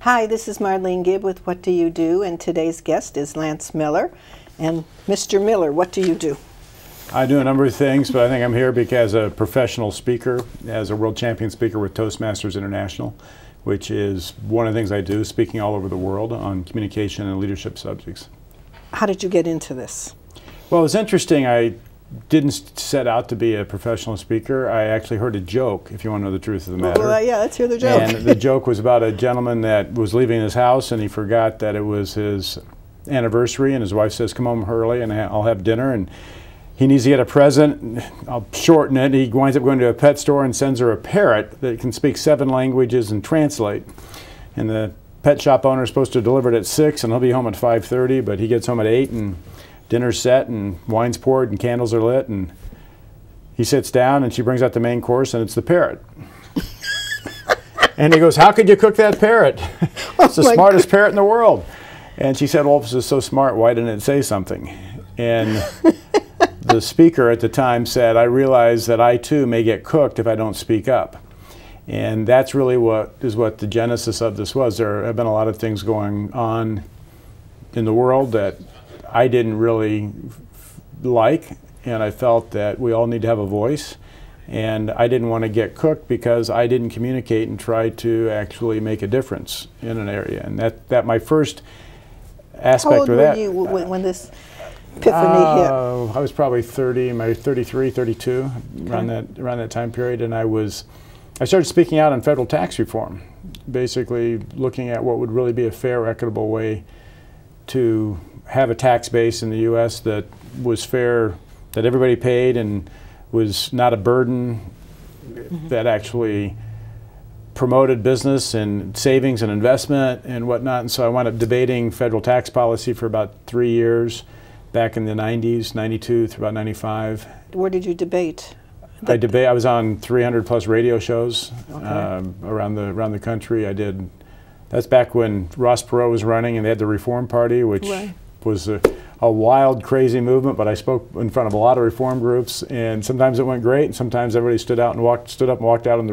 Hi, this is Marlene Gibb with What Do You Do? And today's guest is Lance Miller. And Mr. Miller, what do you do? I do a number of things, but I think I'm here because as a professional speaker, as a world champion speaker with Toastmasters International, which is one of the things I do, speaking all over the world on communication and leadership subjects. How did you get into this? Well, it was interesting. I didn't set out to be a professional speaker. I actually heard a joke, if you want to know the truth of the matter. Well, yeah, let's hear the joke. And the joke was about a gentleman that was leaving his house and he forgot that it was his anniversary, and his wife says, come home early and I'll have dinner. And he needs to get a present. I'll shorten it. He winds up going to a pet store and sends her a parrot that can speak 7 languages and translate. And the pet shop owner is supposed to deliver it at 6 and he'll be home at 5:30, but he gets home at 8 and dinner's set and wine's poured and candles are lit, and he sits down and she brings out the main course and it's the parrot. And he goes, how could you cook that parrot? It's the smartest parrot in the world. And she said, well, if it's so smart, why didn't it say something? And the speaker at the time said, I realize that I too may get cooked if I don't speak up. And that's really what the genesis of this was. There have been a lot of things going on in the world that I didn't really like, and I felt that we all need to have a voice, and I didn't want to get cooked because I didn't communicate and try to actually make a difference in an area. And that my first aspect of that. How old were you when this epiphany hit? I was probably 30, maybe 33, 32, around that time period, and I started speaking out on federal tax reform, basically looking at what would really be a fair, equitable way to have a tax base in the U.S. that was fair, that everybody paid and was not a burden, that actually promoted business and savings and investment and whatnot. And so I wound up debating federal tax policy for about 3 years back in the 90s, 92 through about 95. Where did you debate? I was on 300 plus radio shows around the country. That's back when Ross Perot was running and they had the Reform Party, which was a wild, crazy movement, but I spoke in front of a lot of reform groups, and sometimes it went great, and sometimes everybody stood up and walked out of the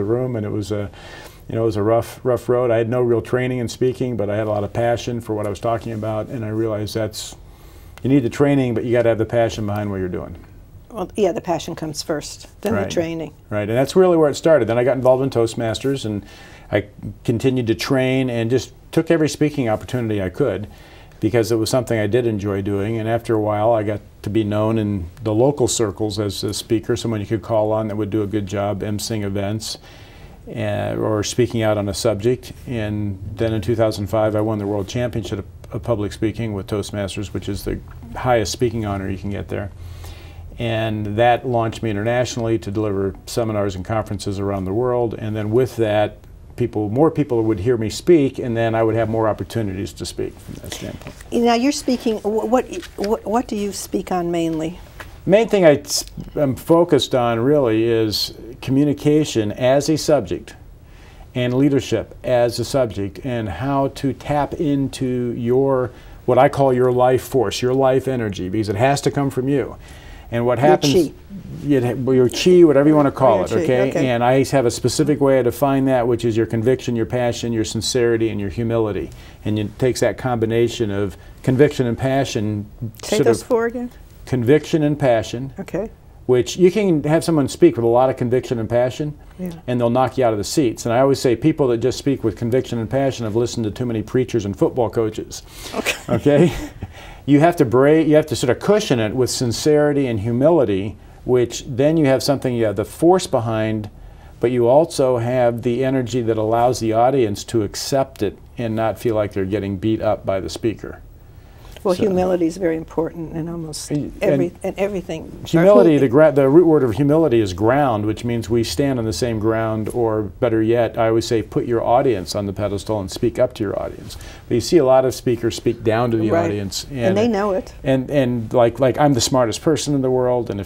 room, and it was a rough road. I had no real training in speaking, but I had a lot of passion for what I was talking about, and I realized you need the training, but you got to have the passion behind what you're doing. Well, yeah, the passion comes first, then the training. Right, and that's really where it started. Then I got involved in Toastmasters, and I continued to train and just took every speaking opportunity I could, because it was something I did enjoy doing. And after a while, I got to be known in the local circles as a speaker, someone you could call on that would do a good job emceeing events or speaking out on a subject. And then in 2005, I won the World Championship of Public Speaking with Toastmasters, which is the highest speaking honor you can get there. And that launched me internationally to deliver seminars and conferences around the world. And then with that, more people would hear me speak, and then I would have more opportunities to speak from that standpoint. Now you're speaking, what do you speak on mainly? Main thing I'm focused on really is communication as a subject and leadership as a subject, and how to tap into what I call your life force, your life energy, because it has to come from you. And what happens, your chi, whatever you want to call it, okay? And I have a specific way I define that, which is your conviction, your passion, your sincerity, and your humility. And it takes that combination of conviction and passion. Say those 4 again. Conviction and passion. Okay. Which you can have someone speak with a lot of conviction and passion, and they'll knock you out of the seats. And I always say people that just speak with conviction and passion have listened to too many preachers and football coaches. Okay? You have to sort of cushion it with sincerity and humility, which then you have something you have the force behind, but you also have the energy that allows the audience to accept it and not feel like they're getting beat up by the speaker. Well, humility is very important in almost everything. Humility, the root word of humility is ground, which means we stand on the same ground, or better yet, I always say put your audience on the pedestal and speak up to your audience. But you see a lot of speakers speak down to the audience. And they know it. And like I'm the smartest person in the world, and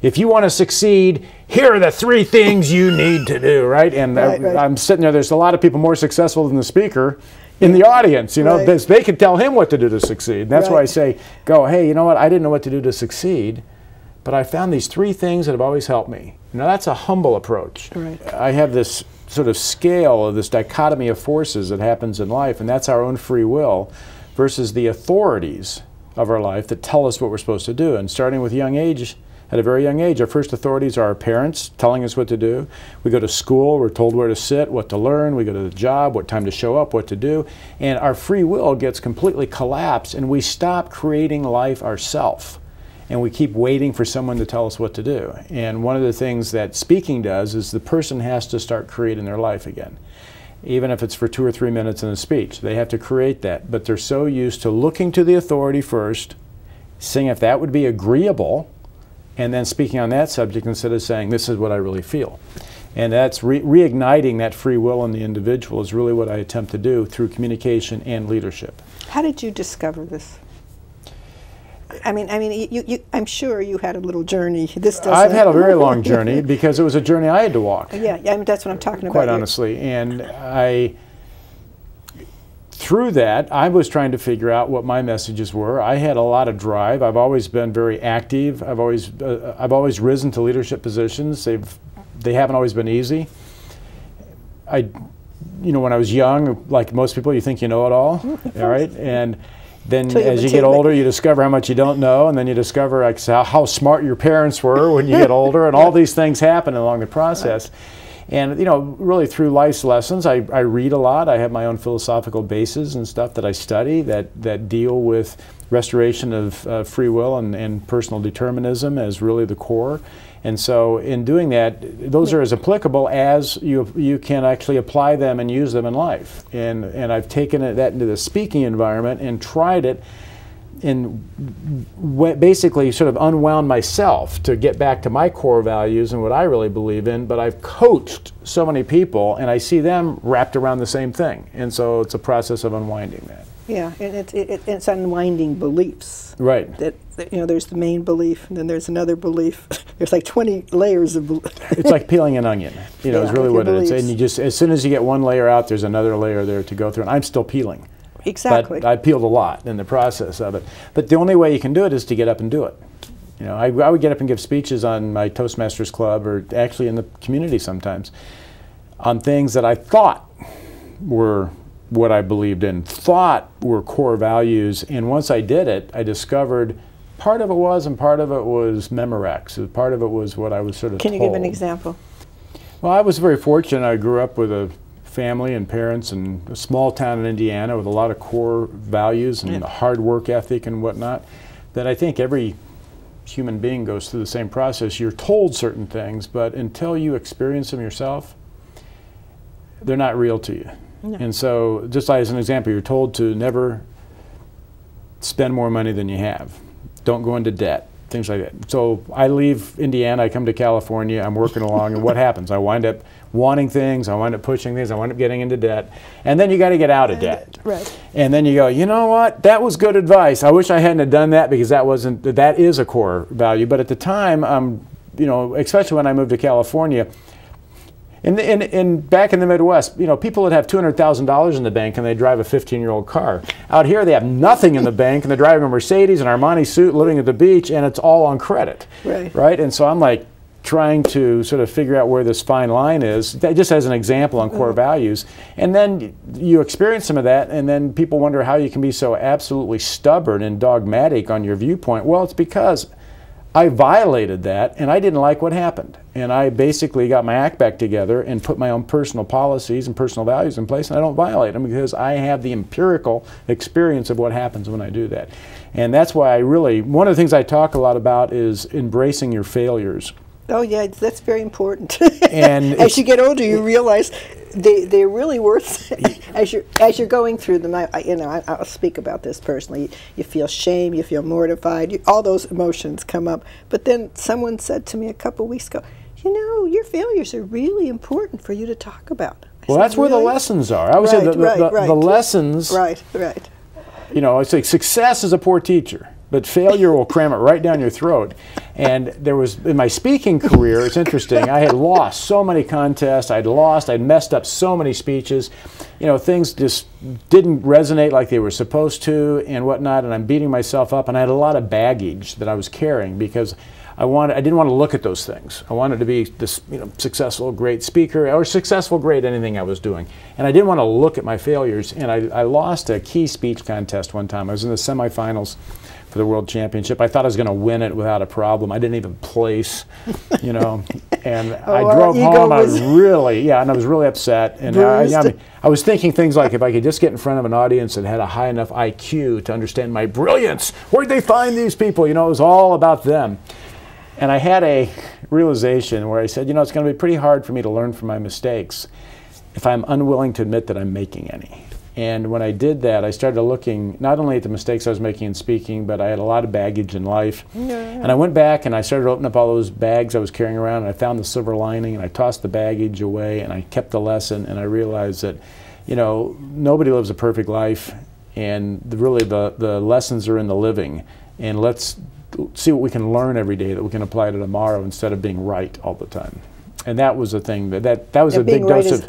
if you want to succeed, here are the 3 things you need to do, right? And I'm sitting there's a lot of people more successful than the speaker in the audience, they can tell him what to do to succeed. And that's why I say, hey, you know what, I didn't know what to do to succeed, but I found these 3 things that have always helped me. Now that's a humble approach. I have this sort of scale of this dichotomy of forces that happens in life, and that's our own free will versus the authorities of our life that tell us what we're supposed to do. And starting with young age, at a very young age, our first authorities are our parents telling us what to do. We go to school, we're told where to sit, what to learn. We go to the job, what time to show up, what to do. And our free will gets completely collapsed, and we stop creating life ourselves. And we keep waiting for someone to tell us what to do. And one of the things that speaking does is the person has to start creating their life again. Even if it's for 2 or 3 minutes in a speech, they have to create that. But they're so used to looking to the authority first, seeing if that would be agreeable, and then speaking on that subject instead of saying, this is what I really feel. And that's reigniting that free will in the individual is really what I attempt to do through communication and leadership. How did you discover this? I mean, I'm sure you had a little journey. I've had a very long journey because it was a journey I had to walk. Yeah, I mean, that's what I'm talking about. Quite honestly. And through that, I was trying to figure out what my messages were. I had a lot of drive. I've always been very active. I've always risen to leadership positions. They haven't always been easy. When I was young, like most people, you think you know it all, all right? And then as you get older, you discover how much you don't know, and then you discover like, how smart your parents were when you get older, and all these things happen along the process. Right. And really through life's lessons, I read a lot. I have my own philosophical bases and stuff that I study that deal with restoration of free will and personal determinism as really the core. And so in doing that, those are as applicable as you can actually apply them and use them in life. And I've taken that into the speaking environment and tried it and basically sort of unwound myself to get back to my core values and what I really believe in. But I've coached so many people, and I see them wrapped around the same thing. And so it's a process of unwinding that. Yeah, and it's unwinding beliefs. Right. That there's the main belief, and then there's another belief. There's like 20 layers of belief. It's like peeling an onion. Is really what it is. And you just, as soon as you get one layer out, there's another layer there to go through. And I'm still peeling. Exactly. But I peeled a lot in the process of it. But the only way you can do it is to get up and do it. I would get up and give speeches on my Toastmasters club, or actually in the community sometimes, on things that I thought were what I believed in, thought were core values. And once I did it, I discovered part of it was, and part of it was Memorex. Part of it was what I was sort of Can you told. give an example? Well, I was very fortunate. I grew up with a family and parents in a small town in Indiana with a lot of core values and hard work ethic and whatnot, that I think every human being goes through the same process. You're told certain things, but until you experience them yourself, they're not real to you. No. And so, just as an example, you're told to never spend more money than you have. Don't go into debt, things like that. So I leave Indiana, I come to California, I'm working along, and what happens? I wind up wanting things, I wind up pushing things, I wind up getting into debt, and then you got to get out of debt. Right. And then you go, you know what? That was good advice. I wish I hadn't have done that, because that is a core value. But at the time, especially when I moved to California, back in the Midwest, people that have $200,000 in the bank and they drive a 15-year-old car. Out here, they have nothing in the bank and they're driving a Mercedes, an Armani suit, living at the beach, and it's all on credit. Right? And so I'm like trying to sort of figure out where this fine line is, just as an example on core values. And then you experience some of that, and then people wonder how you can be so absolutely stubborn and dogmatic on your viewpoint. Well, it's because I violated that, and I didn't like what happened. And I basically got my act back together and put my own personal policies and personal values in place, and I don't violate them because I have the empirical experience of what happens when I do that. And that's why one of the things I talk a lot about is embracing your failures. Oh yeah, that's very important. And as you get older, you realize they're really worth as you're going through them. I'll speak about this personally. You feel shame, you feel mortified, all those emotions come up. But then someone said to me a couple weeks ago, your failures are really important for you to talk about. Well, that's where the lessons are. I would say the lessons. Right. I say success is a poor teacher, but failure will cram it right down your throat. And there was, in my speaking career, it's interesting, I had lost so many contests, I'd messed up so many speeches, things just didn't resonate like they were supposed to and whatnot, and I'm beating myself up, and I had a lot of baggage that I was carrying because I didn't want to look at those things. I wanted to be this, successful, great speaker, or successful, great anything I was doing. And I didn't want to look at my failures. And I lost a key speech contest one time. I was in the semifinals for the World Championship. I thought I was going to win it without a problem. I didn't even place, And I drove home. I was really, and I was really upset. And I was thinking things like, if I could just get in front of an audience that had a high enough IQ to understand my brilliance, where'd they find these people? It was all about them. And I had a realization where I said, it's going to be pretty hard for me to learn from my mistakes if I'm unwilling to admit that I'm making any. And when I did that, I started looking not only at the mistakes I was making in speaking, but I had a lot of baggage in life. Yeah. And I went back and I started opening up all those bags I was carrying around, and I found the silver lining, and I tossed the baggage away, and I kept the lesson, and I realized that, nobody lives a perfect life, and really the lessons are in the living. And let's see what we can learn every day that we can apply to tomorrow instead of being right all the time. And that was the thing that was a big dose of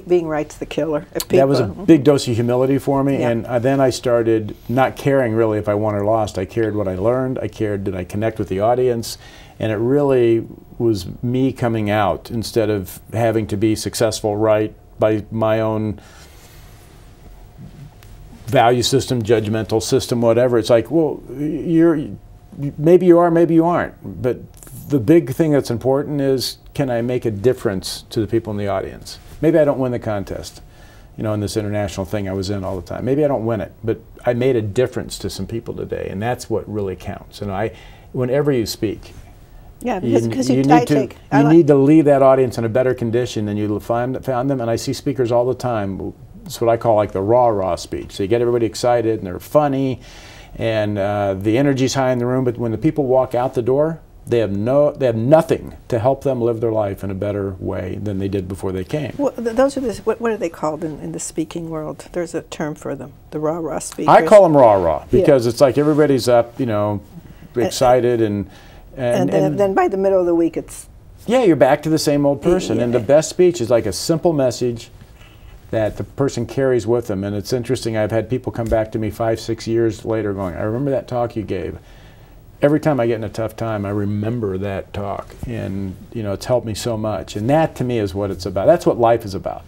being right's the killer. That was a big dose of humility for me, and then I started not caring really if I won or lost. I cared what I learned. I cared, did I connect with the audience, and it really was me coming out instead of having to be successful right by my own value system, judgmental system, whatever. It's like, well, maybe you are, maybe you aren't. But the big thing that's important is, can I make a difference to the people in the audience? Maybe I don't win the contest, in this international thing I was in all the time. Maybe I don't win it, but I made a difference to some people today, and that's what really counts. And whenever you speak, you need to leave that audience in a better condition than you found them. And I see speakers all the time. It's what I call like the raw speech. So you get everybody excited and they're funny, and the energy's high in the room. But when the people walk out the door, they have nothing to help them live their life in a better way than they did before they came. Well, those are what are they called in the speaking world? There's a term for them, the raw speakers. I call them raw because it's like everybody's up, excited, and then by the middle of the week it's you're back to the same old person. And the best speech is like a simple message that the person carries with them. And it's interesting, I've had people come back to me 5-6 years later going, I remember that talk you gave. Every time I get in a tough time, I remember that talk, and it's helped me so much. And that to me is what it's about. That's what life is about,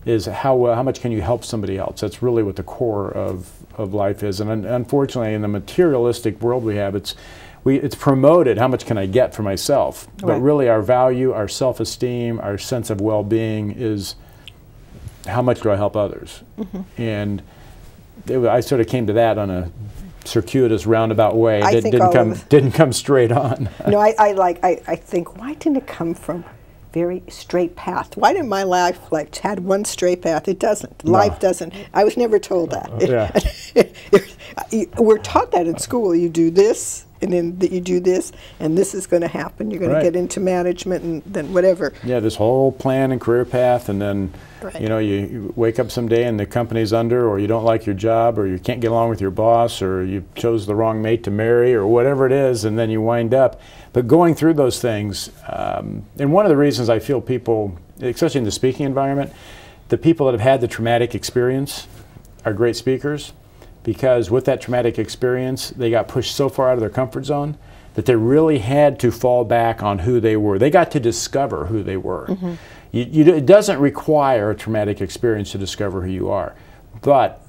is how much can you help somebody else. That's really what the core of life is. And unfortunately, in the materialistic world we have, it's promoted, how much can I get for myself? Right. But really our value, our self-esteem, our sense of well-being is, how much do I help others? Mm-hmm. And I sort of came to that on a circuitous, roundabout way. It didn't come straight on. No, I think, why didn't it come from very straight path? Why didn't my life had one straight path? It doesn't. No. Life doesn't. I was never told that. We're taught that in school. You do this, and then you do this, and this is going to happen. You're going to get into management, and then whatever. Yeah, this whole plan and career path, and then you wake up someday and the company's under, or you don't like your job, or you can't get along with your boss, or you chose the wrong mate to marry, or whatever it is, and then you wind up. But going through those things, and one of the reasons I feel people, especially in the speaking environment, the people that have had the traumatic experience are great speakers, because with that traumatic experience, they got pushed so far out of their comfort zone that they really had to fall back on who they were. They got to discover who they were. Mm-hmm. It doesn't require a traumatic experience to discover who you are, but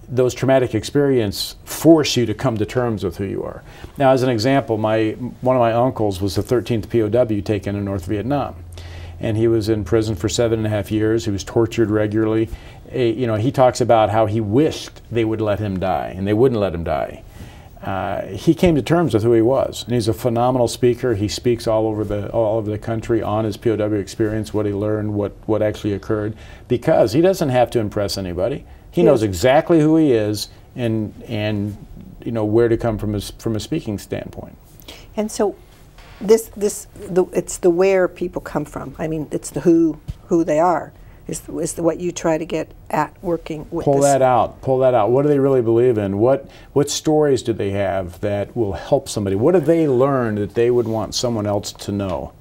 those traumatic experiences force you to come to terms with who you are. Now, as an example, one of my uncles was the 13th POW taken in North Vietnam, and he was in prison for 7.5 years. He was tortured regularly. He talks about how he wished they would let him die, and they wouldn't let him die. He came to terms with who he was, and he's a phenomenal speaker. He speaks all over the country on his POW experience, what he learned, what actually occurred, because he doesn't have to impress anybody. He knows exactly who he is, and where to come from a speaking standpoint. And so, it's the where people come from. I mean, it's the who they are. Is what you try to get at working with. Pull that out. What do they really believe in? What stories do they have that will help somebody? What have they learned that they would want someone else to know?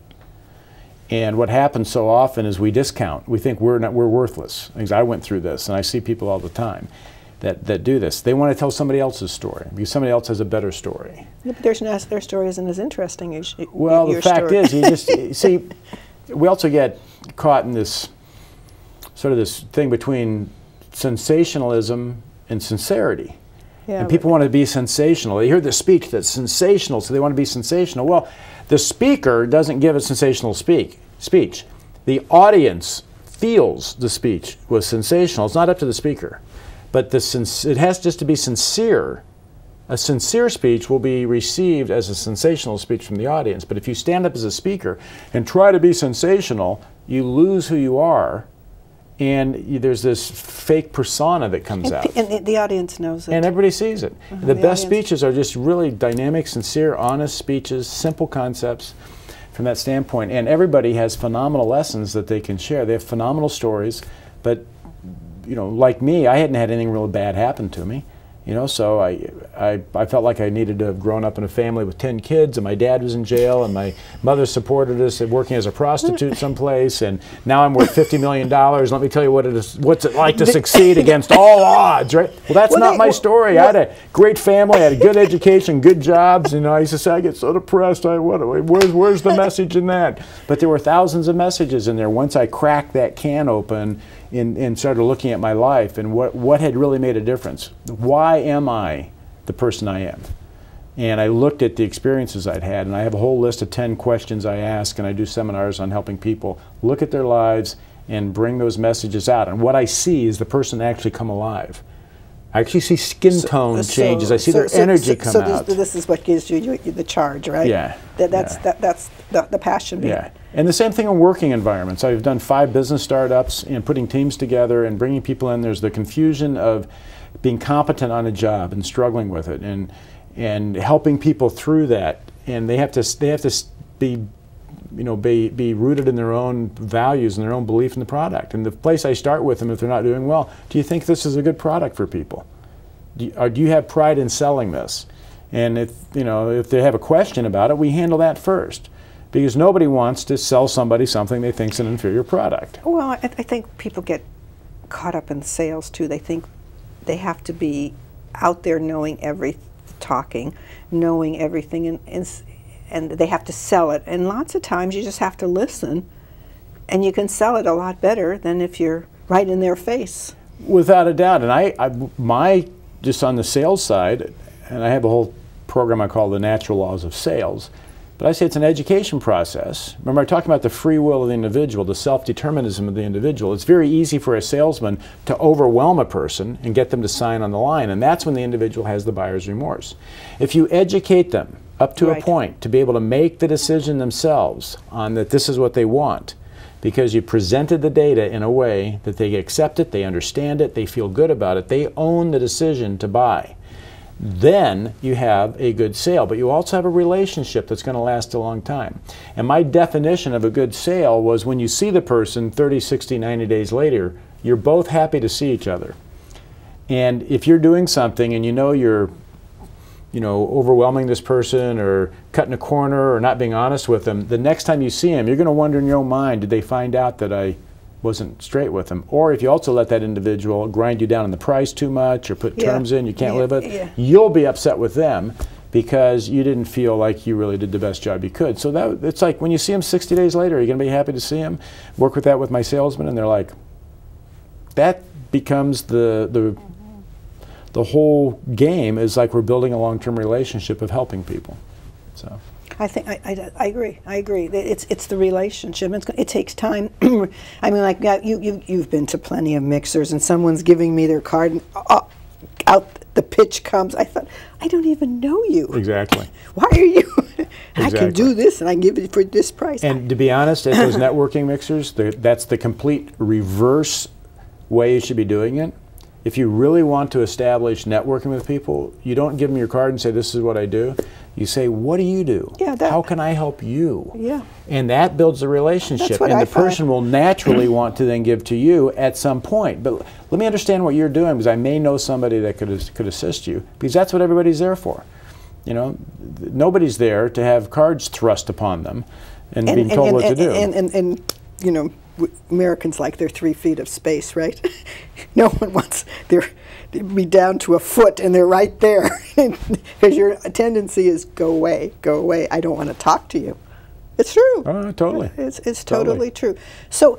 And what happens so often is we discount. We think we're worthless. Because I went through this, and I see people all the time. that do this. They want to tell somebody else's story because somebody else has a better story. Yeah, but their story isn't as interesting as well, your the fact story. is, you just see, we also get caught in this sort of this thing between sensationalism and sincerity. Yeah, and people want to be sensational. They hear the speech that's sensational, so they want to be sensational. Well, the speaker doesn't give a sensational speech. The audience feels the speech was sensational. It's not up to the speaker. But it has just to be sincere. A sincere speech will be received as a sensational speech from the audience. But if you stand up as a speaker and try to be sensational, you lose who you are, and there's this fake persona that comes out. And the audience knows it. And everybody sees it. The best speeches are just really dynamic, sincere, honest speeches, simple concepts from that standpoint. And everybody has phenomenal lessons that they can share. They have phenomenal stories, but like me, I hadn't had anything really bad happen to me. So I felt like I needed to have grown up in a family with 10 kids, and my dad was in jail, and my mother supported us working as a prostitute someplace, and now I'm worth $50 million. Let me tell you what's it like to succeed against all odds, right? Well, that's not my story. I had a great family, I had a good education, good jobs. I used to say, I get so depressed. Where's the message in that? But there were thousands of messages in there once I cracked that can open and started looking at my life and what had really made a difference. Why am I the person I am? And I looked at the experiences I'd had, and I have a whole list of 10 questions I ask, and I do seminars on helping people look at their lives and bring those messages out. And what I see is the person actually come alive. I actually see skin tone changes. I see their energy come out. This is what gives you the charge, right? Yeah. That's the passion behind it. And the same thing in working environments. I've done 5 business startups and putting teams together and bringing people in. There's the confusion of being competent on a job and struggling with it, and helping people through that. And they have to be rooted in their own values and their own belief in the product. And the place I start with them, if they're not doing well, do you think this is a good product for people? Do you have pride in selling this? And if they have a question about it, we handle that first. Because nobody wants to sell somebody something they think is an inferior product. Well, I think people get caught up in sales too. They think they have to be out there knowing knowing everything, and they have to sell it. And lots of times you just have to listen, and you can sell it a lot better than if you're right in their face. Without a doubt. And just on the sales side, and I have a whole program I call the Natural Laws of Sales. But I say it's an education process. Remember, I talked about the free will of the individual, the self-determinism of the individual. It's very easy for a salesman to overwhelm a person and get them to sign on the line, and that's when the individual has the buyer's remorse. If you educate them up to a point to be able to make the decision themselves on that this is what they want, because you presented the data in a way that they accept it, they understand it, they feel good about it, they own the decision to buy, then you have a good sale. But you also have a relationship that's going to last a long time. And my definition of a good sale was when you see the person 30, 60, 90 days later, you're both happy to see each other. And if you're doing something and you're overwhelming this person or cutting a corner or not being honest with them, the next time you see them, you're going to wonder in your own mind, did they find out that I wasn't straight with them? Or if you also let that individual grind you down on the price too much or put terms in you can't live with, you'll be upset with them because you didn't feel like you really did the best job you could. So it's like when you see them 60 days later, you're going to be happy to see them. Work with that with my salesmen, and they're like, that becomes the whole game is like we're building a long-term relationship of helping people. So I think I agree. I agree. It's the relationship. It takes time. I mean, like you've been to plenty of mixers, and someone's giving me their card, and out the pitch comes. I thought, I don't even know you. Exactly. Why are you? I can do this, and I can give it for this price. And to be honest, at those networking mixers, that's the complete reverse way you should be doing it. If you really want to establish networking with people, you don't give them your card and say, this is what I do. You say, what do you do? How can I help you? Yeah. And that builds a relationship. And the person will naturally want to then give to you at some point. But let me understand what you're doing, because I may know somebody that could assist you, because that's what everybody's there for. Nobody's there to have cards thrust upon them and being told what to do. And Americans like their 3 feet of space, right? No one wants be down to a foot, and they're right there, because your tendency is go away, I don't want to talk to you. It's true. Oh, totally. It's totally true. So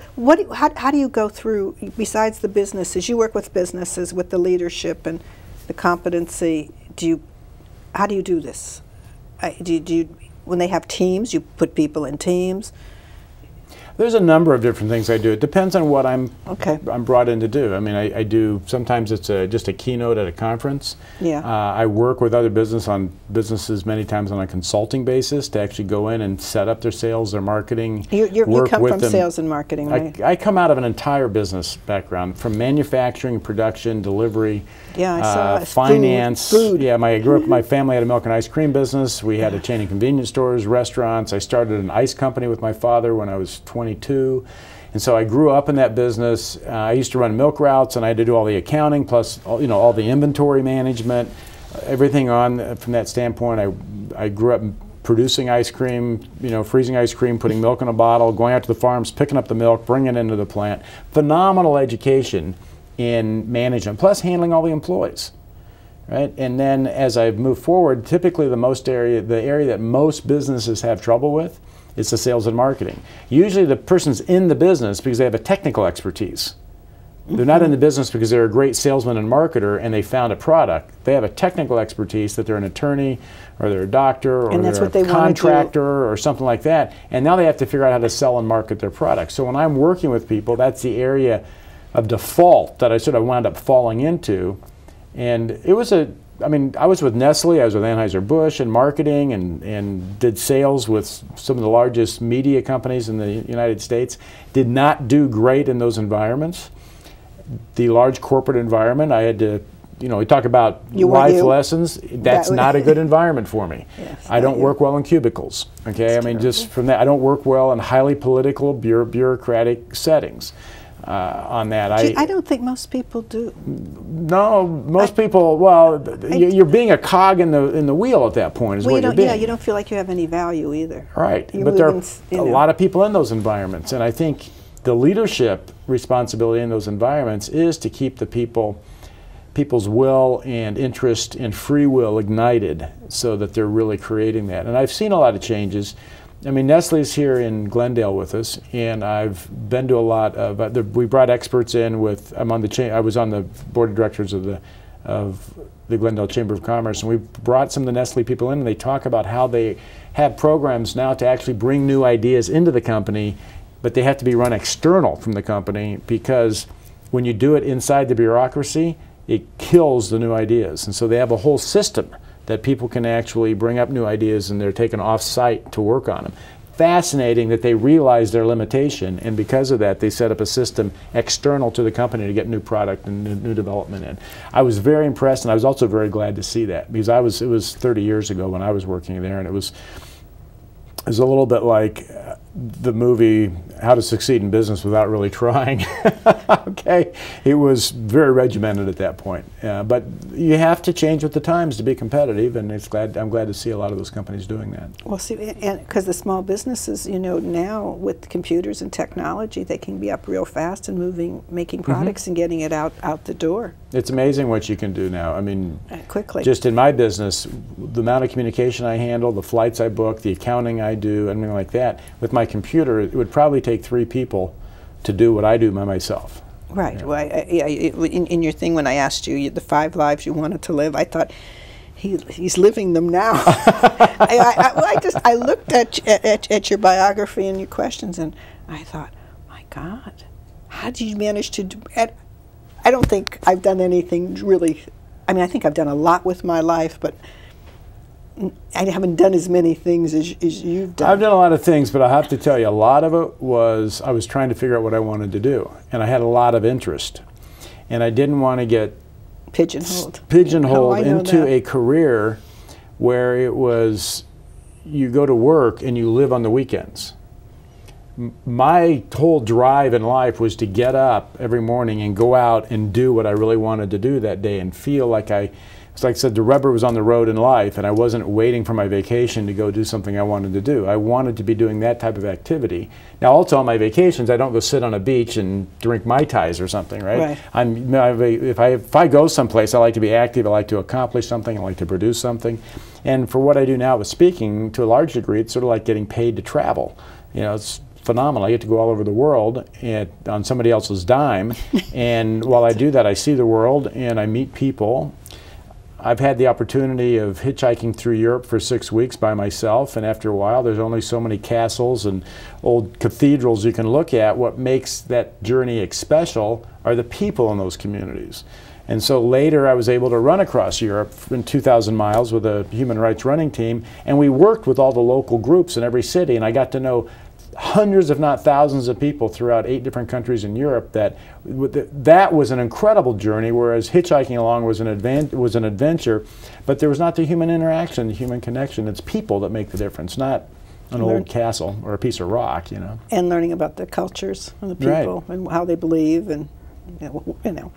how do you go through, besides the businesses, you work with businesses, with the leadership and the competency, how do you do this? Do you, when they have teams, you put people in teams? There's a number of different things I do. It depends on what I'm brought in to do. I mean, I do, sometimes it's just a keynote at a conference. Yeah. I work with other businesses many times on a consulting basis to actually go in and set up their sales, their marketing. You come from sales and marketing, right? I come out of an entire business background, from manufacturing, production, delivery, I saw finance. Food. Yeah, my family had a milk and ice cream business. We had a chain of convenience stores, restaurants. I started an ice company with my father when I was 22. And so I grew up in that business. I used to run milk routes, and I had to do all the accounting, plus all the inventory management, everything on from that standpoint. I grew up producing ice cream, freezing ice cream, putting milk in a bottle, going out to the farms, picking up the milk, bringing it into the plant. Phenomenal education in management, plus handling all the employees. Right? And then as I've moved forward, typically the area that most businesses have trouble with, it's the sales and marketing. Usually the person's in the business because they have a technical expertise. They're not in the business because they're a great salesman and marketer and they found a product. They have a technical expertise, that they're an attorney or they're a doctor or they're a contractor or something like that. And now they have to figure out how to sell and market their product. So when I'm working with people, that's the area of default that I sort of wound up falling into. And it was I was with Nestle, I was with Anheuser-Busch in marketing and did sales with some of the largest media companies in the United States. Did not do great in those environments. The large corporate environment, I had to, we talk about life lessons. That's not a good environment for me. Yes, I don't work well in cubicles. Okay, That's terrible. Just from that, I don't work well in highly political, bureaucratic settings. On that, I don't think most people do. No, most people. Well, you're being a cog in the wheel at that point. Is what you're being. Yeah, you don't feel like you have any value either. Right, but there are a lot of people in those environments, and I think the leadership responsibility in those environments is to keep the people's will and interest and free will ignited, so that they're really creating that. And I've seen a lot of changes. I mean, Nestle's here in Glendale with us, and I've been to a lot of. We brought experts in with. I was on the board of directors of the Glendale Chamber of Commerce, and we brought some of the Nestle people in, and they talk about how they have programs now to actually bring new ideas into the company, but they have to be run external from the company, because when you do it inside the bureaucracy, it kills the new ideas. And so they have a whole system that people can actually bring up new ideas, and they're taken off-site to work on them. Fascinating that they realize their limitation, and because of that, they set up a system external to the company to get new product and new development in. I was very impressed, and I was also very glad to see that, because it was 30 years ago when I was working there, and it was a little bit like the movie How to Succeed in Business Without Really Trying. Okay, it was very regimented at that point. But you have to change with the times to be competitive, and I'm glad to see a lot of those companies doing that. Well, see, and because the small businesses, now with computers and technology, they can be up real fast and making products and getting it out the door. It's amazing what you can do now. I mean, quickly. Just in my business, the amount of communication I handle, the flights I book, the accounting I do, anything like that, with my computer, it would probably take 3 people to do what I do by myself. Right. Well, in your thing, when I asked you the 5 lives you wanted to live, I thought, he's living them now. I looked at your biography and your questions, and I thought, my God, how did you manage to do it? I don't think I've done anything really. I mean, I think I've done a lot with my life, but I haven't done as many things as you've done. I've done a lot of things, but I have to tell you, a lot of it was I was trying to figure out what I wanted to do, and I had a lot of interest, and I didn't want to get pigeonholed into a career where it was you go to work and you live on the weekends. My whole drive in life was to get up every morning and go out and do what I really wanted to do that day, and feel like I it's like I said, the rubber was on the road in life, and I wasn't waiting for my vacation to go do something I wanted to do. I wanted to be doing that type of activity. Now, also on my vacations, I don't go sit on a beach and drink Mai Tais or something, right? If I go someplace, I like to be active. I like to accomplish something. I like to produce something. And for what I do now with speaking, to a large degree, it's sort of like getting paid to travel. You know, it's phenomenal. I get to go all over the world on somebody else's dime, and while I do that, I see the world and I meet people. I've had the opportunity of hitchhiking through Europe for 6 weeks by myself, and after a while there's only so many castles and old cathedrals you can look at. What makes that journey special are the people in those communities. And so later I was able to run across Europe in 2,000 miles with a human rights running team, and we worked with all the local groups in every city, and I got to know hundreds, if not thousands, of people throughout 8 different countries in Europe. That was an incredible journey, whereas hitchhiking along was an adventure, but there was not the human interaction, the human connection. It's people that make the difference, not an old castle or a piece of rock, you know. And learning about the cultures and the people and how they believe, and you know.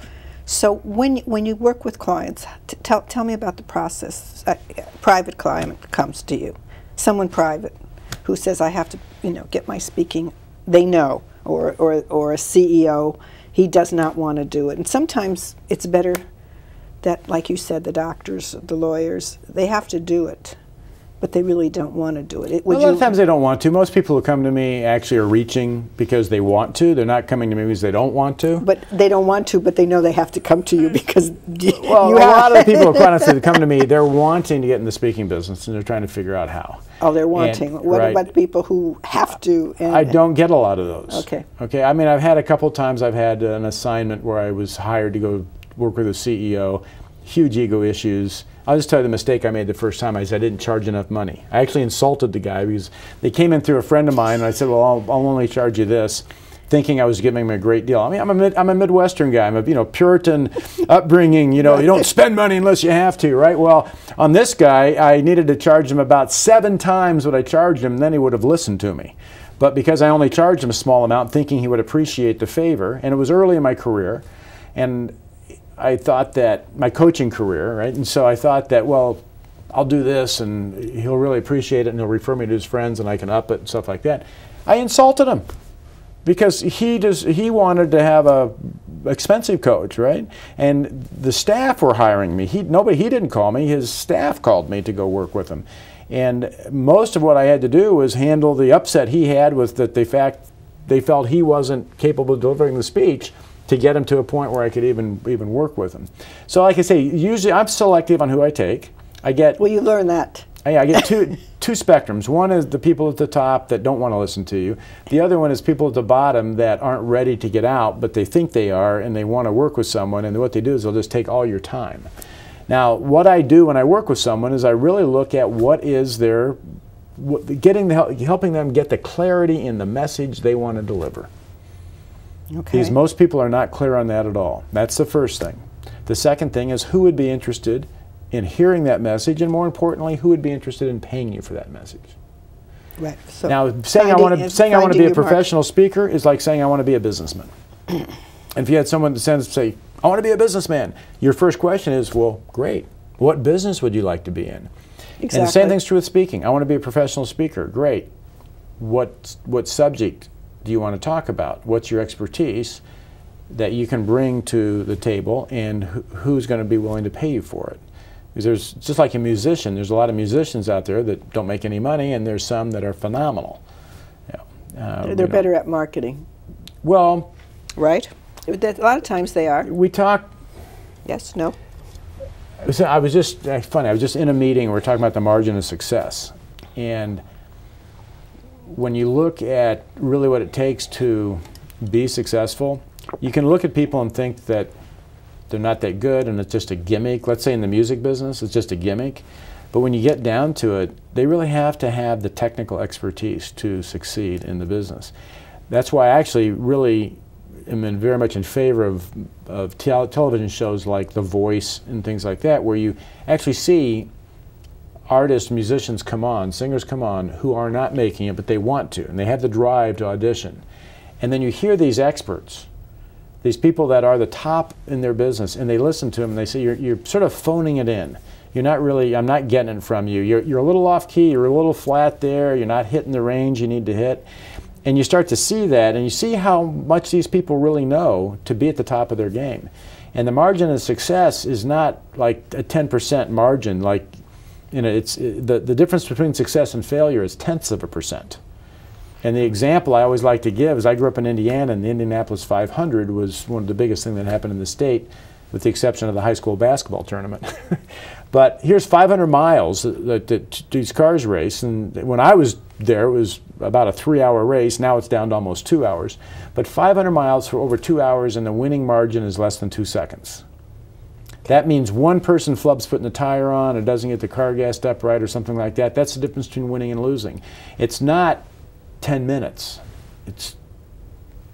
So when you work with clients, tell me about the process. A private client comes to you, someone private, who says, I have to, you know, get my speaking, they know, or a CEO, he does not want to do it. And sometimes it's better that, like you said, the doctors, the lawyers, they have to do it, but they really don't want to do it. A lot of times they don't want to. Most people who come to me actually are reaching because they want to. They're not coming to me because they don't want to. But they don't want to, but they know they have to come to you because well, a lot of the people who quite honestly come to me, they're wanting to get in the speaking business, and they're trying to figure out how. Oh, they're wanting. What about people who have to? I don't get a lot of those. Okay. Okay. I mean, I've had a couple times. I've had an assignment where I was hired to go work with a CEO. Huge ego issues. I'll just tell you the mistake I made the first time. I didn't charge enough money. I actually insulted the guy because they came in through a friend of mine, and I said, well, I'll only charge you this, thinking I was giving him a great deal. I mean, I'm a Midwestern guy. I'm a Puritan upbringing. You don't spend money unless you have to, right? Well, on this guy, I needed to charge him about 7 times what I charged him, and then he would have listened to me. But because I only charged him a small amount, thinking he would appreciate the favor, and it was early in my career, and I thought that my coaching career, right? And so I thought that, well, I'll do this and he'll really appreciate it and he'll refer me to his friends and I can up it and stuff like that. I insulted him because he wanted to have a expensive coach, right? And the staff were hiring me. He didn't call me. His staff called me to go work with him. And most of what I had to do was handle the upset he had with that they felt he wasn't capable of delivering the speech, to get him to a point where I could even work with him. So like I say, usually I'm selective on who I take. Well, you learn that. I get two spectrums. One is the people at the top that don't want to listen to you. The other one is people at the bottom that aren't ready to get out, but they think they are, and they want to work with someone, and what they do is they'll just take all your time. Now, what I do when I work with someone is I really look at what is their, helping them get the clarity in the message they want to deliver. Okay. Because most people are not clear on that at all. That's the first thing. The second thing is who would be interested in hearing that message, and more importantly, who would be interested in paying you for that message. Right. So now, saying I want to be a professional speaker is like saying I want to be a businessman. And if you had someone that say, I want to be a businessman, your first question is, well, great. What business would you like to be in? Exactly. And the same thing's true with speaking. I want to be a professional speaker. Great. What subject do you want to talk about? What's your expertise that you can bring to the table, and who's going to be willing to pay you for it? Because there's, just like a musician, there's a lot of musicians out there that don't make any money, and there's some that are phenomenal. They're better at marketing. Well, right? A lot of times they are. We talk. Yes, no. So I was just funny. I was just in a meeting. We were talking about the margin of success, and when you look at really what it takes to be successful, you can look at people and think that they're not that good and it's just a gimmick. Let's say in the music business, it's just a gimmick. But when you get down to it, they really have to have the technical expertise to succeed in the business. That's why I actually really am very much in favor of television shows like The Voice and things like that, where you actually see artists, musicians come on, singers come on, who are not making it, but they want to, and they have the drive to audition. And then you hear these experts these people that are the top in their business, and they listen to them and they say, you're sort of phoning it in. You're not really, I'm not getting it from you. You're a little off key, you're a little flat there, you're not hitting the range you need to hit. And you start to see that, and you see how much these people really know to be at the top of their game. And the margin of success is not like a 10% margin. Like, you know, it's the difference between success and failure is tenths of a percent. And the example I always like to give is I grew up in Indiana, and the Indianapolis 500 was one of the biggest things that happened in the state, with the exception of the high school basketball tournament. But here's 500 miles that these cars race, and when I was there, it was about a 3-hour race. Now it's down to almost 2 hours. But 500 miles for over 2 hours, and the winning margin is less than 2 seconds. That means one person flubs putting the tire on, or doesn't get the car gassed up right, or something like that. That's the difference between winning and losing. It's not 10 minutes. It's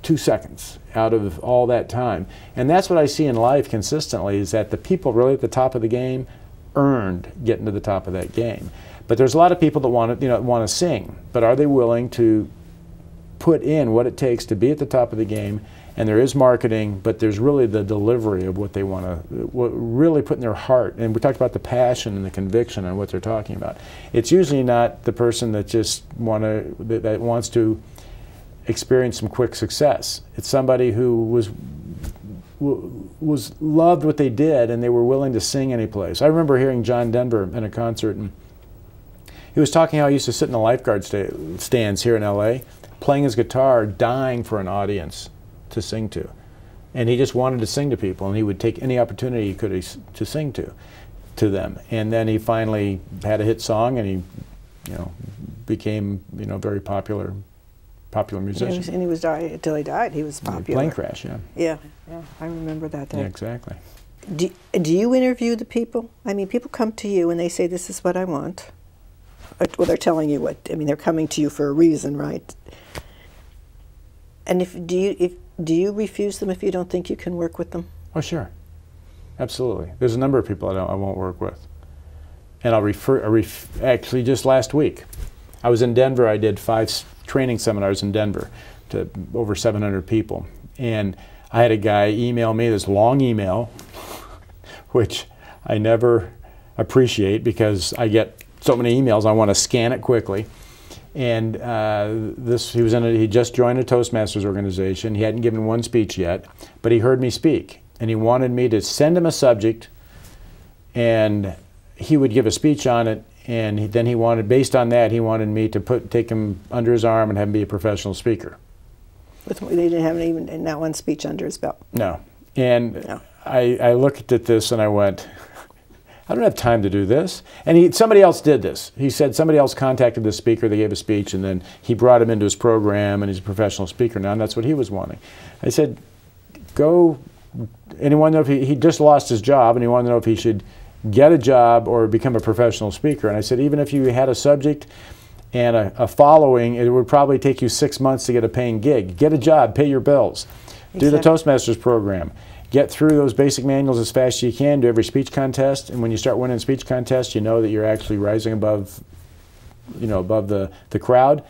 2 seconds out of all that time. And that's what I see in life consistently, is that the people really at the top of the game earned getting to the top of that game. But there's a lot of people that want to sing, but are they willing to put in what it takes to be at the top of the game? And there is marketing, but there's really the delivery of what they want to, really put in their heart. And we talked about the passion and the conviction on what they're talking about. It's usually not the person that just that wants to experience some quick success. It's somebody who loved what they did, and they were willing to sing any place. I remember hearing John Denver in a concert, and he was talking how he used to sit in the lifeguard stands here in LA, playing his guitar, dying for an audience to sing to. And he just wanted to sing to people, and he would take any opportunity he could to sing to them. And then he finally had a hit song, and he became very popular musician. And he was until he died. He was popular. Plane crash, yeah. Yeah, I remember that day. Yeah, exactly. Do you interview the people? I mean, people come to you and they say, "This is what I want." Well, they're telling you what. I mean, they're coming to you for a reason, right? And do you refuse them if you don't think you can work with them? Oh, sure, absolutely. There's a number of people I won't work with, and actually, just last week, I was in Denver. I did 5 training seminars in Denver to over 700 people, and I had a guy email me this long email, which I never appreciate because I get so many emails. I want to scan it quickly. And he just joined a Toastmasters organization. He hadn't given one speech yet, but he heard me speak, and he wanted me to send him a subject, and he would give a speech on it. And then he wanted, based on that, he wanted me to take him under his arm and have him be a professional speaker. They didn't have even not one speech under his belt. No. And no. I looked at this and I went, I don't have time to do this. And somebody else did this. He said somebody else contacted the speaker, they gave a speech, and then he brought him into his program, and he's a professional speaker now, and that's what he was wanting. I said, and he wanted to know if he just lost his job, and he wanted to know if he should get a job or become a professional speaker. And I said, even if you had a subject and a following, it would probably take you 6 months to get a paying gig. Get a job, pay your bills, do the Toastmasters program, get through those basic manuals as fast as you can, do every speech contest, and when you start winning speech contests, you know that you're actually rising above the crowd.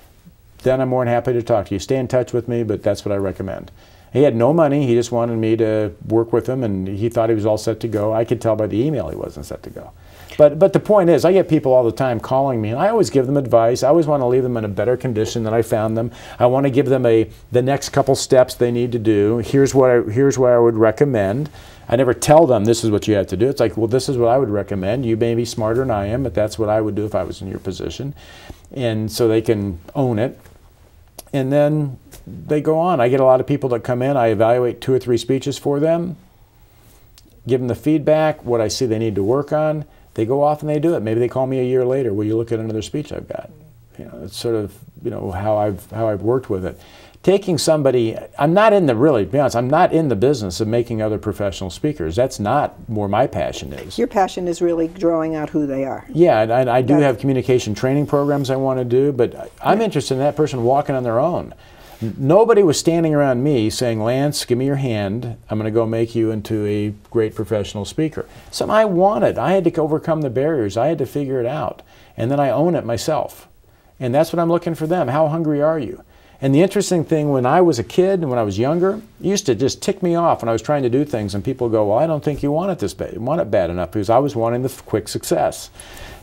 Then I'm more than happy to talk to you. Stay in touch with me, but that's what I recommend. He had no money. He just wanted me to work with him, and he thought he was all set to go. I could tell by the email he wasn't set to go. But the point is, I get people all the time calling me, and I always give them advice. I always want to leave them in a better condition than I found them. I want to give them the next couple steps they need to do. Here's what I would recommend. I never tell them this is what you have to do. It's like, well, this is what I would recommend. You may be smarter than I am, but that's what I would do if I was in your position. And so they can own it. And then they go on. I get a lot of people that come in. I evaluate 2 or 3 speeches for them, give them the feedback, what I see they need to work on. They go off and they do it. Maybe they call me a year later. Will you look at another speech I've got? It's sort of how I've worked with it. Taking somebody, I'm not in the business of making other professional speakers. That's not where my passion is. Your passion is really drawing out who they are. Yeah, and I do have communication training programs I want to do, but I'm interested in that person walking on their own. Nobody was standing around me saying, Lance, give me your hand. I'm going to go make you into a great professional speaker. Something I wanted. I had to overcome the barriers. I had to figure it out. And then I own it myself. And that's what I'm looking for them. How hungry are you? And the interesting thing, when I was a kid and when I was younger, it used to just tick me off when I was trying to do things, and people go, well, I don't think you want it this bad, you want it bad enough, because I was wanting the quick success.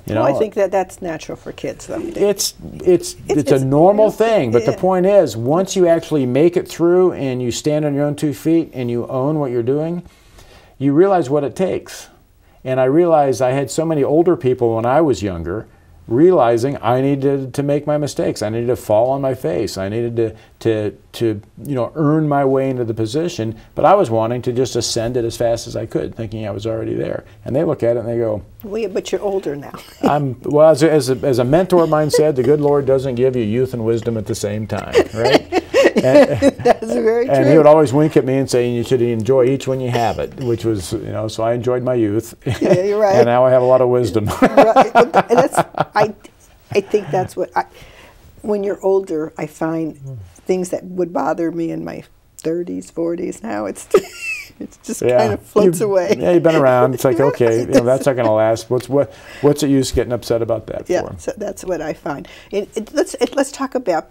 You know, well, I think that's natural for kids, though. It's a normal thing, but the point is, once you actually make it through and you stand on your own 2 feet and you own what you're doing, you realize what it takes. And I realized I had so many older people when I was younger realizing I needed to make my mistakes. I needed to fall on my face. I needed to earn my way into the position, but I was wanting to just ascend it as fast as I could, thinking I was already there. And they look at it and they go, well, yeah, but you're older now. Well, as a mentor of mine said, the good Lord doesn't give you youth and wisdom at the same time, right? That's very true. And he would always wink at me and say, you should enjoy each when you have it, which was, so I enjoyed my youth. Yeah, you're right. And now I have a lot of wisdom. Right. And I think that's what, when you're older, I find things that would bother me in my 30s, 40s, now it's just kind of floats away. Yeah, you've been around. It's like, okay, that's not going to last. What's the use getting upset about that for? Yeah, so that's what I find. Let's talk about,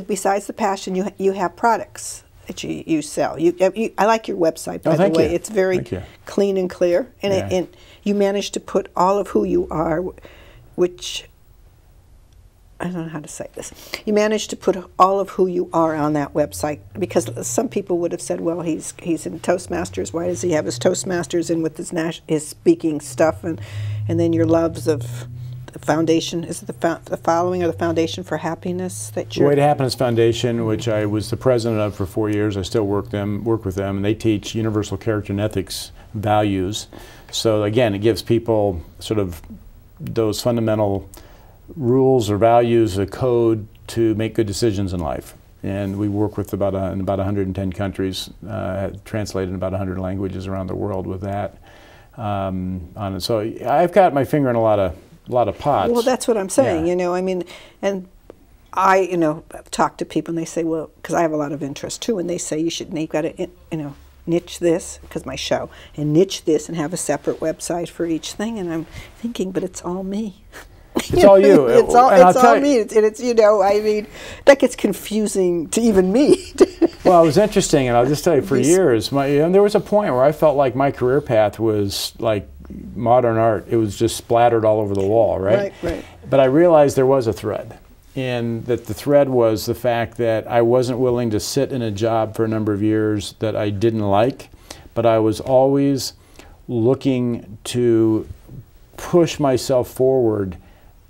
besides the passion, you have products that you sell. I like your website, by the way. It's very clean and clear. And you managed to put all of who you are, which, I don't know how to say this. You managed to put all of who you are on that website, because some people would have said, well, he's in Toastmasters. Why does he have his Toastmasters in with his speaking stuff? And then your loves of the foundation. Is it the following or the Foundation for Happiness that you're? Way to Happiness Foundation, which I was the president of for 4 years. I still work with them, and they teach universal character and ethics values. So again, it gives people sort of those fundamental rules or values, a code to make good decisions in life. And we work with about 110 countries, translated in about 100 languages around the world with that on it. So I've got my finger in a lot of pots. Well, that's what I'm saying. I mean, and I talk to people and they say, well, because I have a lot of interest too, and they say you've got to niche this, because my show, and niche this and have a separate website for each thing. And I'm thinking, but it's all me. It's all you. It's all me. It's I mean, that gets confusing to even me. Well, it was interesting, and I'll just tell you, for years, there was a point where I felt like my career path was like modern art. It was just splattered all over the wall, right? Right. But I realized there was a thread, and that the thread was the fact that I wasn't willing to sit in a job for a number of years that I didn't like, but I was always looking to push myself forward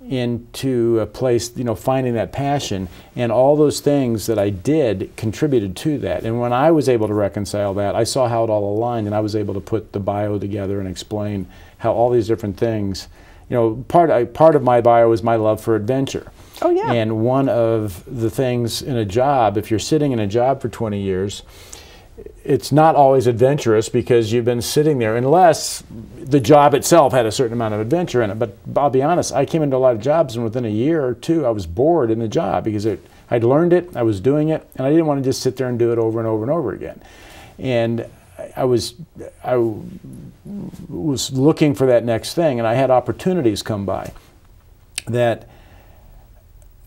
into a place, finding that passion, and all those things that I did contributed to that. And when I was able to reconcile that, I saw how it all aligned, and I was able to put the bio together and explain how all these different things, part of my bio is my love for adventure. Oh yeah. And one of the things in a job, if you're sitting in a job for 20 years, it's not always adventurous, because you've been sitting there, unless the job itself had a certain amount of adventure in it. But I'll be honest, I came into a lot of jobs, and within a year or two, I was bored in the job, because I'd learned it, I was doing it, and I didn't want to just sit there and do it over and over and over again. And I was looking for that next thing, and I had opportunities come by that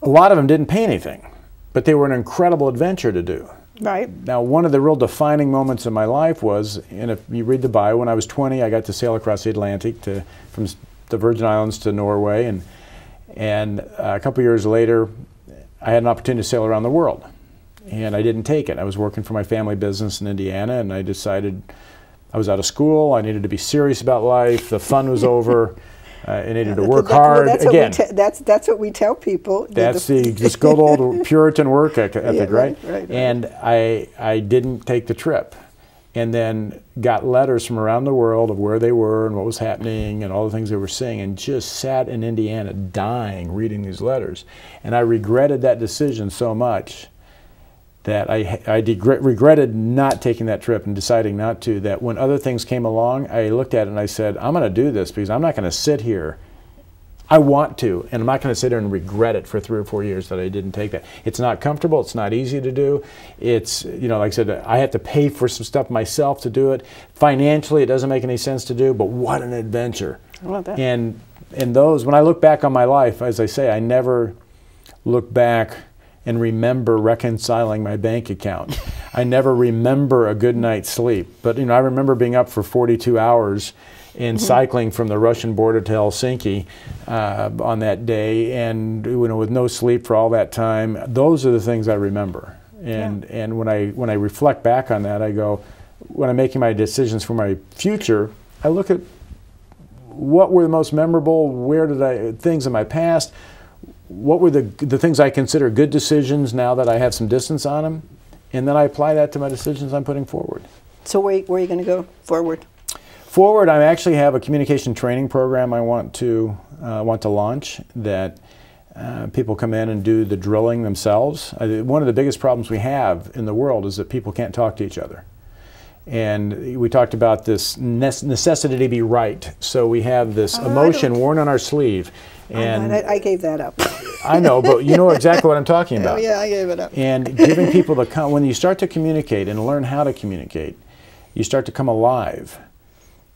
a lot of them didn't pay anything, but they were an incredible adventure to do. Right. Now, one of the real defining moments in my life was, and if you read the bio, when I was 20, I got to sail across the Atlantic from the Virgin Islands to Norway, and a couple years later, I had an opportunity to sail around the world, and I didn't take it. I was working for my family business in Indiana, and I decided I was out of school, I needed to be serious about life, the fun was over. I needed to work hard. That's what we tell people. That's just good old Puritan work ethic, right? Right. And I didn't take the trip, and then got letters from around the world of where they were and what was happening and all the things they were seeing, and just sat in Indiana dying reading these letters. And I regretted that decision so much that I regretted not taking that trip and deciding not to, that when other things came along, I looked at it and I said, I'm going to do this, because I'm not going to sit here. I want to, and I'm not going to sit there and regret it for 3 or 4 years that I didn't take that. It's not comfortable. It's not easy to do. It's, like I said, I have to pay for some stuff myself to do it. Financially, it doesn't make any sense to do, but what an adventure. I love that. And those, when I look back on my life, as I say, I never look back and remember reconciling my bank account. I never remember a good night's sleep. But I remember being up for 42 hours and cycling from the Russian border to Helsinki on that day, and with no sleep for all that time. Those are the things I remember. And when I reflect back on that, I go, when I'm making my decisions for my future, I look at what were the most memorable, things in my past, what were the things I consider good decisions now that I have some distance on them, and then I apply that to my decisions I'm putting forward. So where are you going to go forward? Forward, I actually have a communication training program I want to launch that people come in and do the drilling themselves. One of the biggest problems we have in the world is that people can't talk to each other. And we talked about this necessity to be right. So we have this emotion worn on our sleeve. And I gave that up. I know, but you know exactly what I'm talking about. Oh, yeah, I gave it up. And giving people when you start to communicate and learn how to communicate, you start to come alive.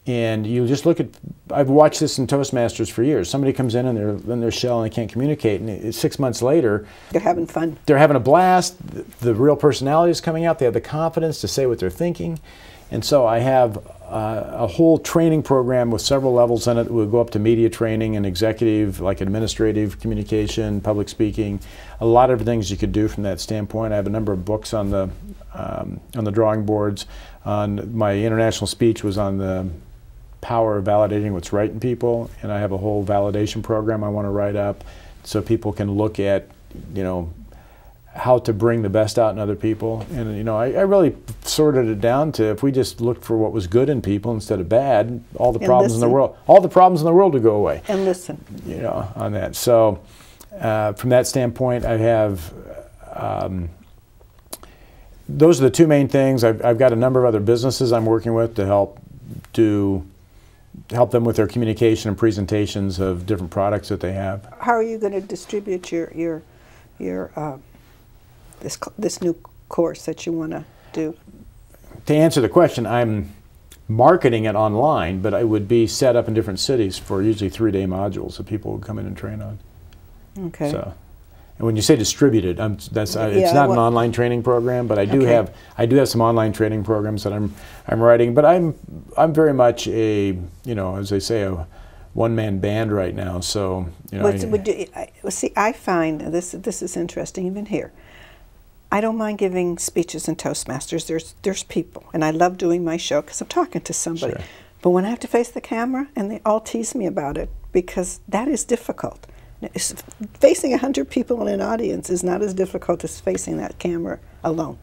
And you just look at, I've watched this in Toastmasters for years. Somebody comes in and they're in their shell and they can't communicate, and 6 months later, they're having fun. They're having a blast. The real personality is coming out. They have the confidence to say what they're thinking. And so I have a whole training program with several levels in it. We'll go up to media training and executive, like administrative communication, public speaking, a lot of things you could do from that standpoint. I have a number of books on the drawing boards. My international speech was on the power of validating what's right in people, and I have a whole validation program I want to write up so people can look at, how to bring the best out in other people. And I really sorted it down to, if we just looked for what was good in people instead of bad, all the problems in the world would go away. And listen. On that. So from that standpoint, I have those are the two main things. I've got a number of other businesses I'm working with to help them with their communication and presentations of different products that they have. How are you going to distribute your this new course that you want to do? To answer the question, I'm marketing it online, but it would be set up in different cities for usually 3-day modules that people would come in and train on. Okay. So, and when you say distributed, it's not an online training program, but I do have some online training programs that I'm writing. But I'm very much as they say, a one-man band right now. So see, I find this is interesting even here. I don't mind giving speeches in Toastmasters. There's people, and I love doing my show because I'm talking to somebody. Sure. But when I have to face the camera, and they all tease me about it, because that is difficult. Facing 100 people in an audience is not as difficult as facing that camera alone.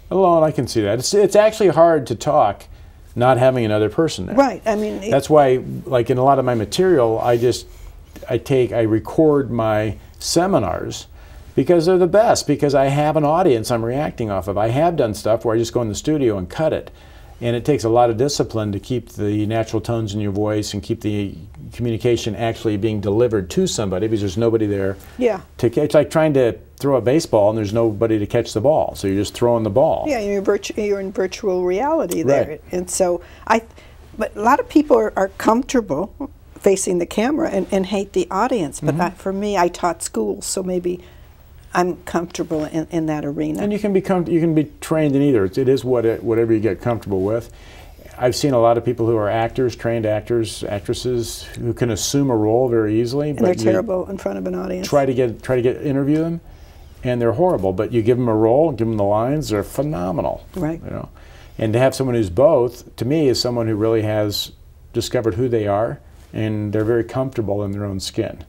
Alone, I can see that. It's actually hard to talk not having another person there. Right. I mean, that's why, like in a lot of my material, I record my seminars because they're the best, because I have an audience I'm reacting off of. I have done stuff where I just go in the studio and cut it. And it takes a lot of discipline to keep the natural tones in your voice and keep the communication actually being delivered to somebody, because there's nobody there. Yeah. It's like trying to throw a baseball and there's nobody to catch the ball, so you're just throwing the ball. Yeah, you're in virtual reality there. Right. And so but a lot of people are comfortable facing the camera and hate the audience. But for me, I taught schools, so maybe I'm comfortable in that arena. And you can be trained in either. It is whatever you get comfortable with. I've seen a lot of people who are actors, trained actors, actresses, who can assume a role very easily. And they're terrible in front of an audience. Try to interview them, and they're horrible. But you give them a role, give them the lines, they're phenomenal. Right. And to have someone who's both, to me, is someone who really has discovered who they are, and they're very comfortable in their own skin.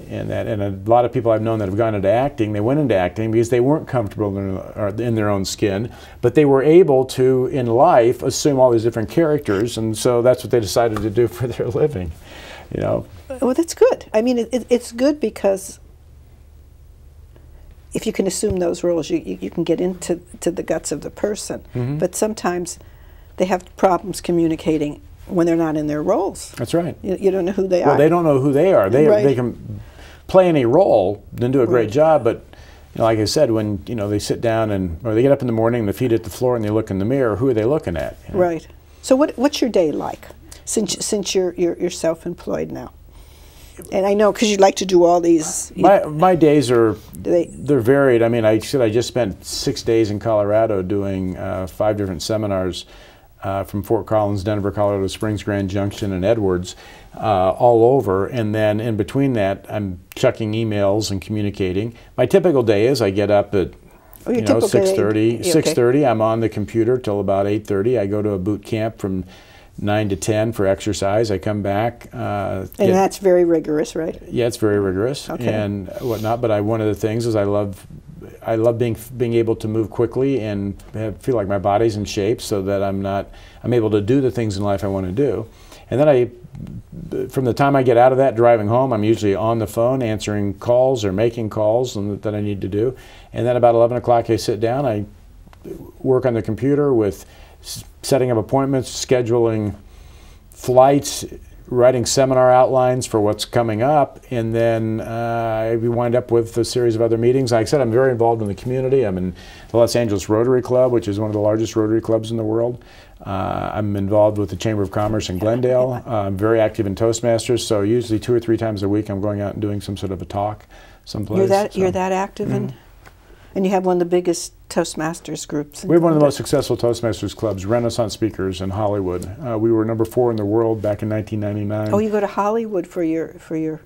And a lot of people I've known that have gone into acting, they went into acting because they weren't comfortable in their own skin, but they were able to, in life, assume all these different characters, and so that's what they decided to do for their living. Well, that's good. I mean, it's good because if you can assume those roles, you can get into the guts of the person. But sometimes they have problems communicating when they're not in their roles. That's right. You don't know who they are. Well, they don't know who they are. They can play any role and do a great job, but like I said, when they sit down or they get up in the morning, their feet at the floor, and they look in the mirror, who are they looking at? Right. So what's your day like since you're self-employed now? And I know because you like to do all these. My days are they're varied. I mean, I just spent 6 days in Colorado doing 5 different seminars from Fort Collins, Denver, Colorado Springs, Grand Junction, and Edwards, all over. And then in between that, I'm checking emails and communicating. My typical day is I get up at 6:30. 6:30. I'm on the computer till about 8:30. I go to a boot camp from 9 to 10 for exercise. I come back. And that's very rigorous, right? Yeah, it's very rigorous and whatnot. But one of the things is I love being able to move quickly and feel like my body's in shape, so that I'm able to do the things in life I want to do. And then from the time I get out of that driving home, I'm usually on the phone answering calls or making calls that I need to do. And then about 11 o'clock I sit down. I work on the computer with setting up appointments, scheduling flights, writing seminar outlines for what's coming up, and then we wind up with a series of other meetings. Like I said, I'm very involved in the community. I'm in the Los Angeles Rotary Club, which is one of the largest Rotary clubs in the world. I'm involved with the Chamber of Commerce in Glendale. I'm very active in Toastmasters, so usually 2 or 3 times a week I'm going out and doing some sort of a talk someplace. You're that active in? And you have one of the biggest Toastmasters groups. We have one of the most successful Toastmasters clubs, Renaissance Speakers in Hollywood. We were #4 in the world back in 1999. Oh, you go to Hollywood for your...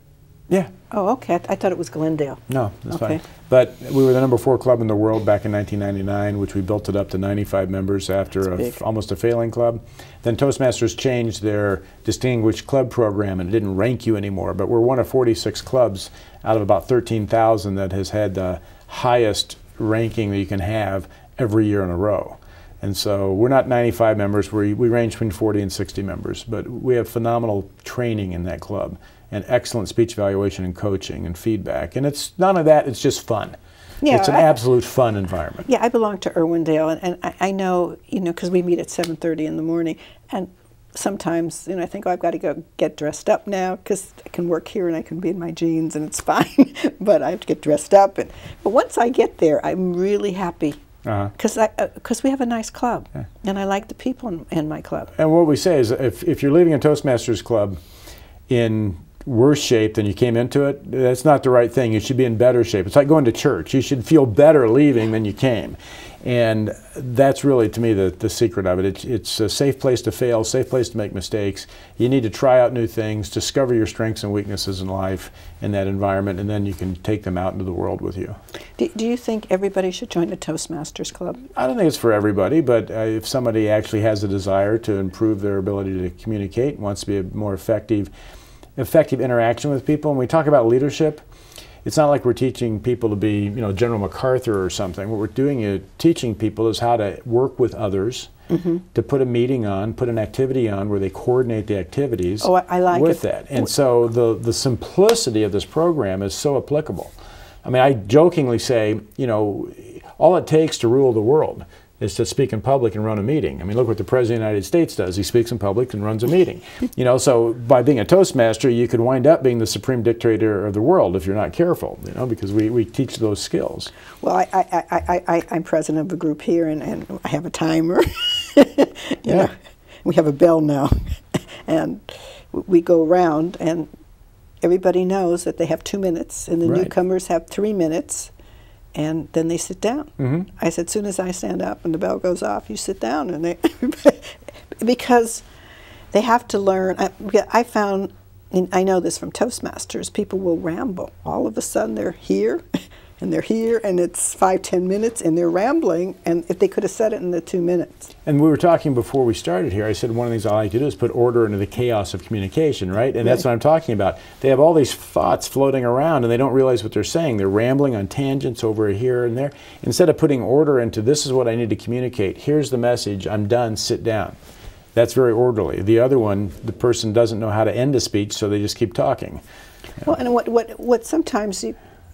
Yeah. Oh, okay. I thought it was Glendale. No, that's fine. But we were the #4 club in the world back in 1999, which we built it up to 95 members after almost a failing club. Then Toastmasters changed their Distinguished Club program, and it didn't rank you anymore. But we're one of 46 clubs out of about 13,000 that has had the highest ranking that you can have every year in a row. And so we're not 95 members, we range between 40 and 60 members, but we have phenomenal training in that club and excellent speech evaluation and coaching and feedback. And it's none of that, it's just fun. Yeah, it's an absolute fun environment. Yeah, I belong to Irwindale, and I know, because we meet at 7:30 in the morning, and sometimes, I think, I've got to go get dressed up now because I can work here and I can be in my jeans and it's fine, but I have to get dressed up. But once I get there, I'm really happy because we have a nice club, and I like the people in my club. And what we say is, if you're leaving a Toastmasters club in worse shape than you came into it, that's not the right thing. You should be in better shape. It's like going to church. You should feel better leaving than you came. And that's really, to me, the secret of it. It's a safe place to fail, safe place to make mistakes. You need to try out new things, discover your strengths and weaknesses in life in that environment, and then you can take them out into the world with you. Do you think everybody should join the Toastmasters Club? I don't think it's for everybody, but if somebody actually has a desire to improve their ability to communicate, wants to be a more effective interaction with people, and we talk about leadership, it's not like we're teaching people to be, General MacArthur or something. What we're doing is teaching people is how to work with others, to put a meeting on, put an activity on where they coordinate the activities with that. And so the simplicity of this program is so applicable. I mean, I jokingly say, all it takes to rule the world is to speak in public and run a meeting. I mean, look what the President of the United States does. He speaks in public and runs a meeting. So by being a Toastmaster, you could wind up being the supreme dictator of the world if you're not careful, because we teach those skills. Well, I'm president of a group here, and I have a timer. We have a bell now. And we go around, and everybody knows that they have 2 minutes, and the newcomers have 3 minutes. And then they sit down. I said, as soon as I stand up and the bell goes off, you sit down. And because they have to learn. I found, and I know this from Toastmasters, people will ramble. All of a sudden they're here, and it's 5-10 minutes, and they're rambling, and if they could have said it in the 2 minutes. And we were talking before we started here, I said one of the things I like to do is put order into the chaos of communication, right? And that's what I'm talking about. They have all these thoughts floating around, and they don't realize what they're saying. They're rambling on tangents over here and there. Instead of putting order into, this is what I need to communicate, here's the message, I'm done, sit down. That's very orderly. The other one, the person doesn't know how to end a speech, so they just keep talking. Well, and what sometimes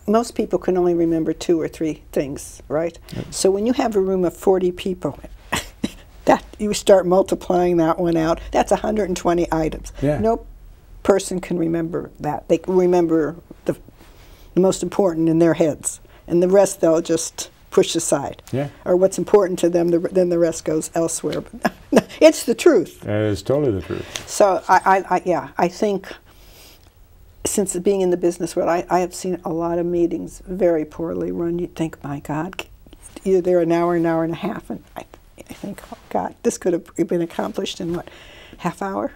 most people can only remember 2 or 3 things, right? So when you have a room of 40 people, that you start multiplying that one out, that's 120 items. No person can remember that. They can remember the most important in their heads, and the rest they'll just push aside. Or what's important to them, then the rest goes elsewhere. But it's the truth. It's totally the truth. So I think since being in the business world, I have seen a lot of meetings very poorly run. You think, my God, you're there an hour and a half, and I think, oh God, this could have been accomplished in what, half hour?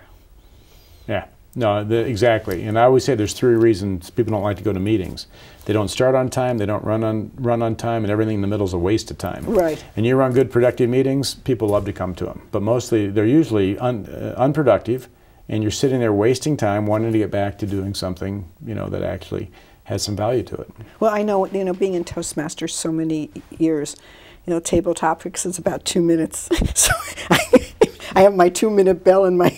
Yeah, no, exactly. And I always say there's 3 reasons people don't like to go to meetings. They don't start on time, they don't run on time, and everything in the middle is a waste of time. Right. And you run good, productive meetings, people love to come to them. But mostly, they're usually unproductive, and you're sitting there wasting time wanting to get back to doing something, that actually has some value to it. Well, I know, being in Toastmasters so many years, table topics is about 2 minutes. So I have my 2-minute bell and my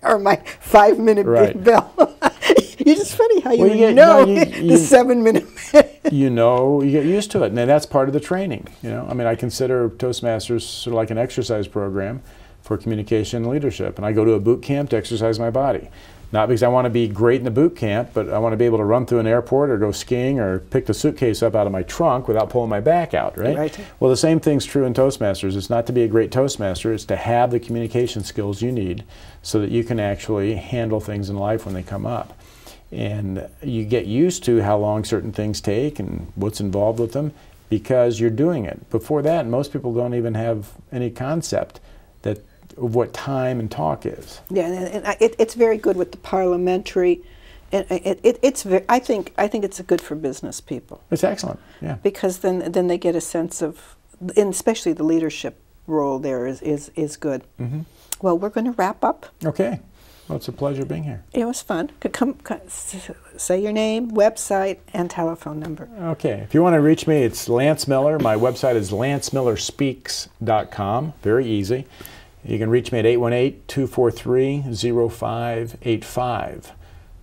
or my 5-minute bell. It's just funny how the 7-minute. You get used to it, and that's part of the training. I mean, I consider Toastmasters sort of like an exercise program for communication and leadership, and I go to a boot camp to exercise my body. Not because I want to be great in the boot camp, but I want to be able to run through an airport or go skiing or pick the suitcase up out of my trunk without pulling my back out, right? Right. Well, the same thing's true in Toastmasters. It's not to be a great Toastmaster, it's to have the communication skills you need so that you can actually handle things in life when they come up. And you get used to how long certain things take and what's involved with them because you're doing it. Before that, most people don't even have any concept of what time and talk is. Yeah, and it's very good with the parliamentary. And I think it's good for business people. It's excellent, yeah. Because then they get a sense of, and especially the leadership role there is good. Mm-hmm. Well, we're going to wrap up. Okay. Well, it's a pleasure being here. It was fun. Come say your name, website, and telephone number. Okay. If you want to reach me, it's Lance Miller. My website is lancemillerspeaks.com. Very easy. You can reach me at 818-243-0585.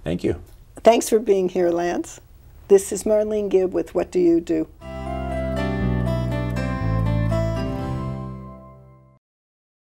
Thank you. Thanks for being here, Lance. This is Marlene Gibb with What Do You Do?